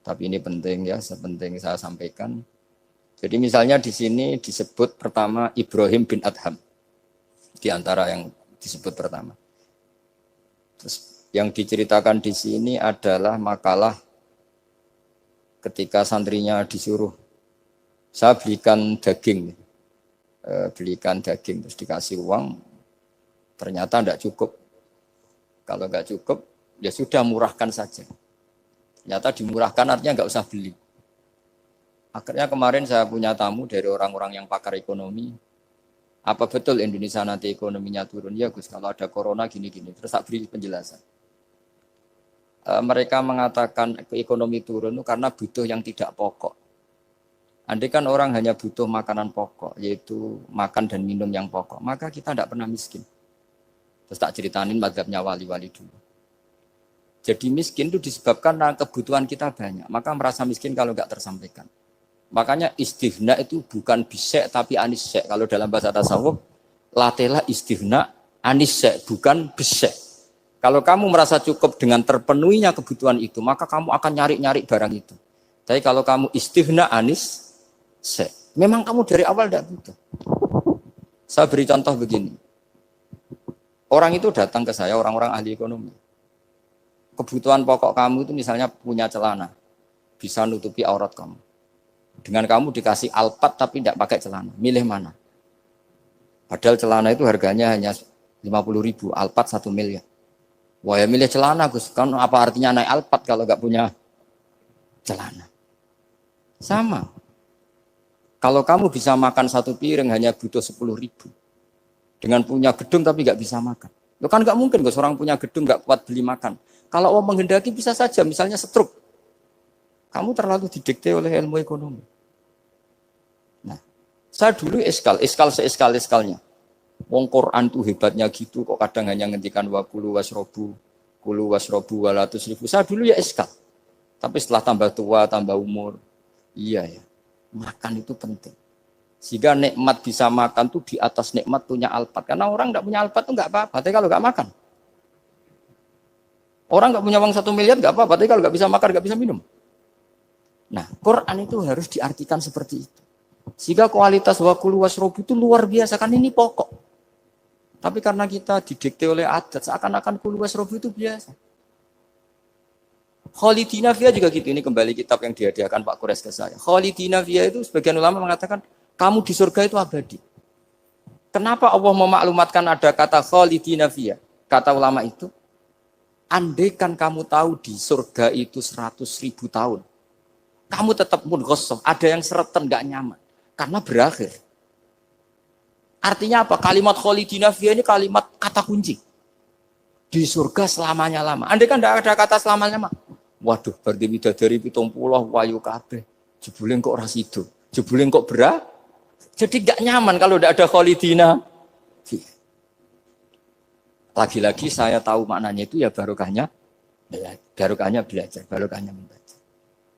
Tapi ini penting ya, sepenting saya sampaikan. Jadi misalnya di sini disebut pertama Ibrahim bin Adham. Di antara yang disebut pertama. Terus yang diceritakan di sini adalah makalah ketika santrinya disuruh, saya belikan daging, terus dikasih uang, ternyata tidak cukup. Kalau nggak cukup, ya sudah murahkan saja. Ternyata dimurahkan artinya nggak usah beli. Akhirnya kemarin saya punya tamu dari orang-orang yang pakar ekonomi. Apa betul Indonesia nanti ekonominya turun? Ya Gus, kalau ada corona gini-gini. Terus saya beri penjelasan. Mereka mengatakan ekonomi turun karena butuh yang tidak pokok. Andai kan orang hanya butuh makanan pokok, yaitu makan dan minum yang pokok, maka kita tidak pernah miskin. Terus tak ceritainin mazhabnya wali-wali dulu. Jadi miskin itu disebabkan karena kebutuhan kita banyak, maka merasa miskin kalau nggak tersampaikan. Makanya istighna itu bukan bisek tapi anisek. Kalau dalam bahasa tasawuf, latela istighna anisek, bukan bisek. Kalau kamu merasa cukup dengan terpenuhinya kebutuhan itu, maka kamu akan nyari-nyari barang itu. Tapi kalau kamu istighna anisek, memang kamu dari awal tidak butuh. Saya beri contoh begini. Orang itu datang ke saya, orang-orang ahli ekonomi. Kebutuhan pokok kamu itu misalnya punya celana, bisa nutupi aurat kamu. Dengan kamu dikasih alpat tapi tidak pakai celana, milih mana? Padahal celana itu harganya hanya 50.000, alpat 1 miliar. Wah ya milih celana Gus, kan apa artinya naik alpat kalau nggak punya celana? Sama. Kalau kamu bisa makan 1 piring hanya butuh 10.000. Dengan punya gedung tapi nggak bisa makan. Lo kan nggak mungkin Gus, orang punya gedung nggak kuat beli makan. Kalau Allah menghendaki bisa saja, misalnya stroke. Kamu terlalu didikte oleh ilmu ekonomi. Nah, saya dulu eskal seeskal-eskalnya. Wong Quran tuh hebatnya gitu, kok kadang hanya ngendikan kulu wasrobu walatus ribu. Saya dulu ya eskal. Tapi setelah tambah tua, tambah umur, iya ya, makan itu penting. Sehingga nikmat bisa makan tuh di atas nikmat punya alpat. Karena orang nggak punya alpat tuh nggak apa-apa, tapi kalau nggak makan. Orang nggak punya uang 1 miliar nggak apa-apa, tapi kalau nggak bisa makan, nggak bisa minum. Nah, Quran itu harus diartikan seperti itu. Sehingga kualitas wakulu wasrobu itu luar biasa, kan ini pokok. Tapi karena kita didikte oleh adat, seakan-akan kulu wasrobu itu biasa. Khalidina Fiyah juga gitu, ini kembali kitab yang dihadiahkan Pak Kures ke saya. Khalidina Fiyah itu sebagian ulama mengatakan, kamu di surga itu abadi. Kenapa Allah memaklumatkan ada kata Khalidina Fiyah? Kata ulama itu, andaikan kamu tahu di surga itu 100.000 tahun, kamu tetap munghasab, ada yang seretan gak nyaman karena berakhir. Artinya apa? Kalimat khalidina fiyah ini kalimat kata kunci. Di surga selamanya lama. Andai kan tidak ada kata selamanya lama. Waduh, berarti bidadari 70 wayu kabeh. Jebule kok ora sido. Jebule kok berat. Jadi gak nyaman kalau tidak ada khalidina fiyah. Lagi-lagi saya tahu maknanya itu ya barokahnya belajar, barokahnya membaca.